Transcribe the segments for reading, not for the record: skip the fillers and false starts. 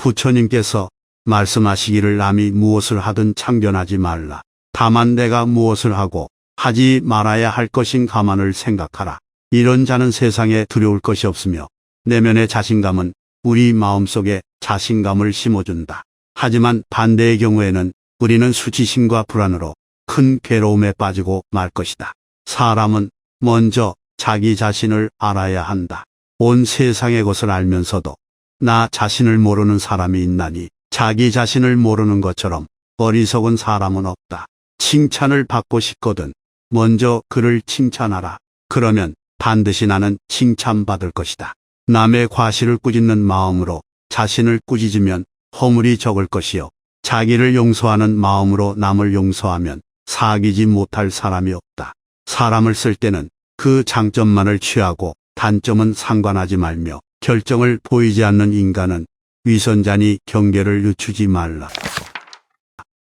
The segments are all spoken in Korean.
부처님께서 말씀하시기를 남이 무엇을 하든 참견하지 말라. 다만 내가 무엇을 하고 하지 말아야 할 것인 가만을 생각하라. 이런 자는 세상에 두려울 것이 없으며 내면의 자신감은 우리 마음속에 자신감을 심어준다. 하지만 반대의 경우에는 우리는 수치심과 불안으로 큰 괴로움에 빠지고 말 것이다. 사람은 먼저 자기 자신을 알아야 한다. 온 세상의 것을 알면서도 나 자신을 모르는 사람이 있나니 자기 자신을 모르는 것처럼 어리석은 사람은 없다. 칭찬을 받고 싶거든 먼저 그를 칭찬하라. 그러면 반드시 나는 칭찬받을 것이다. 남의 과실을 꾸짖는 마음으로 자신을 꾸짖으면 허물이 적을 것이요. 자기를 용서하는 마음으로 남을 용서하면 사귀지 못할 사람이 없다. 사람을 쓸 때는 그 장점만을 취하고 단점은 상관하지 말며 결정을 보이지 않는 인간은 위선자니 경계를 늦추지 말라.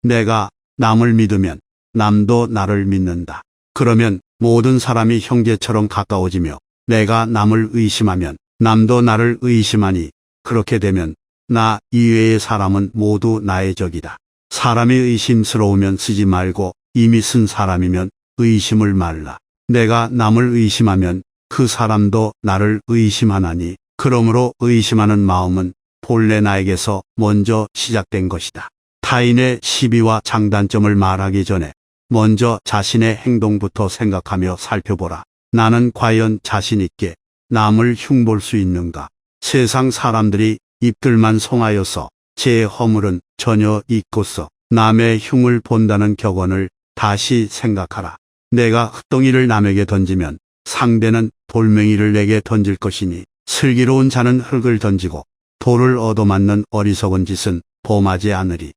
내가 남을 믿으면 남도 나를 믿는다. 그러면 모든 사람이 형제처럼 가까워지며 내가 남을 의심하면 남도 나를 의심하니 그렇게 되면 나 이외의 사람은 모두 나의 적이다. 사람이 의심스러우면 쓰지 말고 이미 쓴 사람이면 의심을 말라. 내가 남을 의심하면 그 사람도 나를 의심하나니 그러므로 의심하는 마음은 본래 나에게서 먼저 시작된 것이다. 타인의 시비와 장단점을 말하기 전에 먼저 자신의 행동부터 생각하며 살펴보라. 나는 과연 자신 있게 남을 흉볼 수 있는가? 세상 사람들이 입들만 송하여서 제 허물은 전혀 잊고서 남의 흉을 본다는 격언을 다시 생각하라. 내가 흙덩이를 남에게 던지면 상대는 돌멩이를 내게 던질 것이니 슬기로운 자는 흙을 던지고 돌을 얻어맞는 어리석은 짓은 범하지 않으리.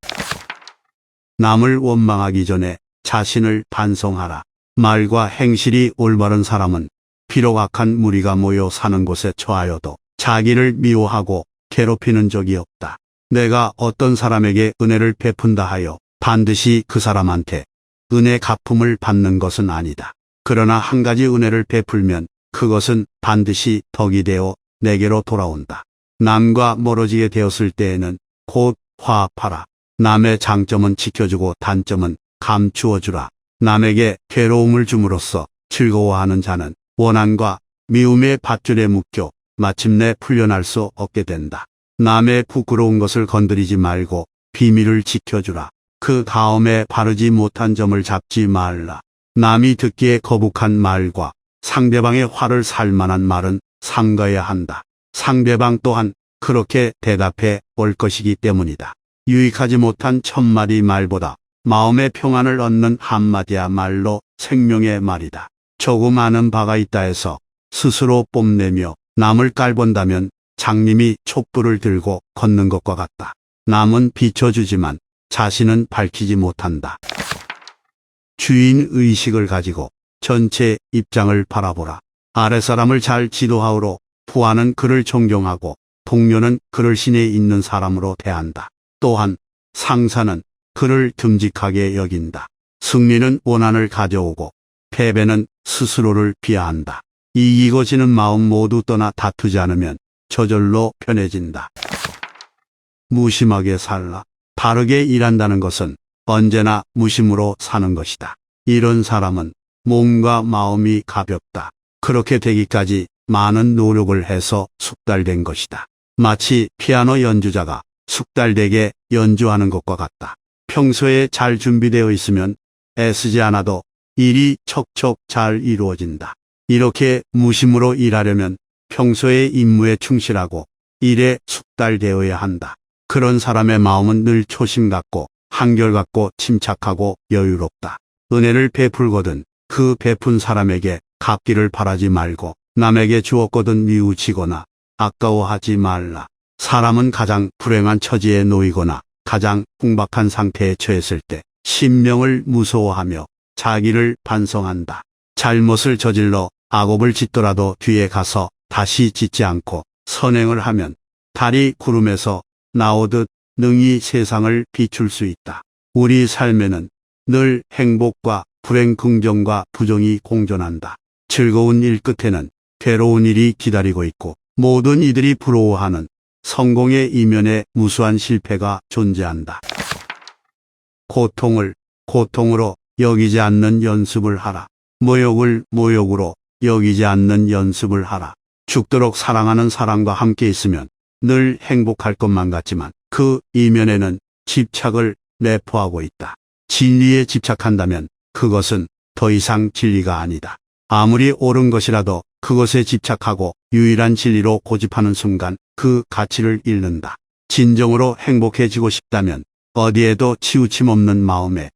남을 원망하기 전에 자신을 반성하라. 말과 행실이 올바른 사람은 비록 악한 무리가 모여 사는 곳에 처하여도 자기를 미워하고 괴롭히는 적이 없다. 내가 어떤 사람에게 은혜를 베푼다 하여 반드시 그 사람한테 은혜 갚음을 받는 것은 아니다. 그러나 한 가지 은혜를 베풀면 그것은 반드시 덕이 되어 내게로 돌아온다. 남과 멀어지게 되었을 때에는 곧 화합하라. 남의 장점은 지켜주고 단점은 감추어주라. 남에게 괴로움을 줌으로써 즐거워하는 자는 원한과 미움의 밧줄에 묶여 마침내 풀려날 수 없게 된다. 남의 부끄러운 것을 건드리지 말고 비밀을 지켜주라. 그 다음에 바르지 못한 점을 잡지 말라. 남이 듣기에 거북한 말과 상대방의 화를 살 만한 말은 삼가야 한다. 상대방 또한 그렇게 대답해 올 것이기 때문이다. 유익하지 못한 천마디 말보다 마음의 평안을 얻는 한마디야말로 생명의 말이다. 조금 아는 바가 있다 해서 스스로 뽐내며 남을 깔본다면 장님이 촛불을 들고 걷는 것과 같다. 남은 비춰주지만 자신은 밝히지 못한다. 주인 의식을 가지고 전체 입장을 바라보라. 아랫사람을 잘 지도하오로 부하는 그를 존경하고 동료는 그를 신에 있는 사람으로 대한다. 또한 상사는 그를 듬직하게 여긴다. 승리는 원한을 가져오고 패배는 스스로를 비하한다. 이기고 지는 마음 모두 떠나 다투지 않으면 저절로 편해진다. 무심하게 살라. 바르게 일한다는 것은 언제나 무심으로 사는 것이다. 이런 사람은 몸과 마음이 가볍다. 그렇게 되기까지 많은 노력을 해서 숙달된 것이다. 마치 피아노 연주자가 숙달되게 연주하는 것과 같다. 평소에 잘 준비되어 있으면 애쓰지 않아도 일이 척척 잘 이루어진다. 이렇게 무심으로 일하려면 평소에 임무에 충실하고 일에 숙달되어야 한다. 그런 사람의 마음은 늘 초심 같고 한결같고 침착하고 여유롭다. 은혜를 베풀거든 그 베푼 사람에게 갚기를 바라지 말고 남에게 주었거든 뉘우치거나 아까워하지 말라. 사람은 가장 불행한 처지에 놓이거나 가장 궁박한 상태에 처했을 때 심령을 무서워하며 자기를 반성한다. 잘못을 저질러 악업을 짓더라도 뒤에 가서 다시 짓지 않고 선행을 하면 달이 구름에서 나오듯 능히 세상을 비출 수 있다. 우리 삶에는 늘 행복과 불행, 긍정과 부정이 공존한다. 즐거운 일 끝에는 괴로운 일이 기다리고 있고 모든 이들이 부러워하는 성공의 이면에 무수한 실패가 존재한다. 고통을 고통으로 여기지 않는 연습을 하라. 모욕을 모욕으로 여기지 않는 연습을 하라. 죽도록 사랑하는 사람과 함께 있으면 늘 행복할 것만 같지만 그 이면에는 집착을 내포하고 있다. 진리에 집착한다면 그것은 더 이상 진리가 아니다. 아무리 옳은 것이라도 그것에 집착하고 유일한 진리로 고집하는 순간 그 가치를 잃는다. 진정으로 행복해지고 싶다면 어디에도 치우침 없는 마음에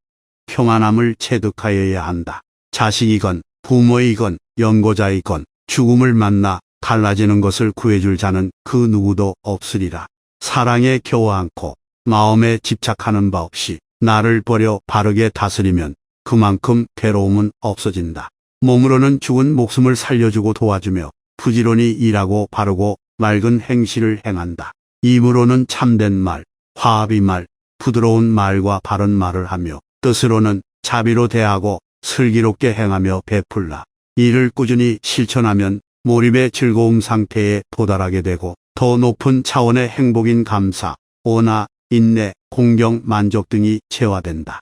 평안함을 체득하여야 한다. 자식이건 부모이건 연고자이건 죽음을 만나 갈라지는 것을 구해줄 자는 그 누구도 없으리라. 사랑에 겨워 않고 마음에 집착하는 바 없이 나를 버려 바르게 다스리면 그만큼 괴로움은 없어진다. 몸으로는 죽은 목숨을 살려주고 도와주며 부지런히 일하고 바르고 맑은 행실을 행한다. 입으로는 참된 말, 화합의 말, 부드러운 말과 바른 말을 하며 뜻으로는 자비로 대하고 슬기롭게 행하며 베풀라. 이를 꾸준히 실천하면 몰입의 즐거움 상태에 도달하게 되고 더 높은 차원의 행복인 감사, 온화, 인내, 공경, 만족 등이 체화된다.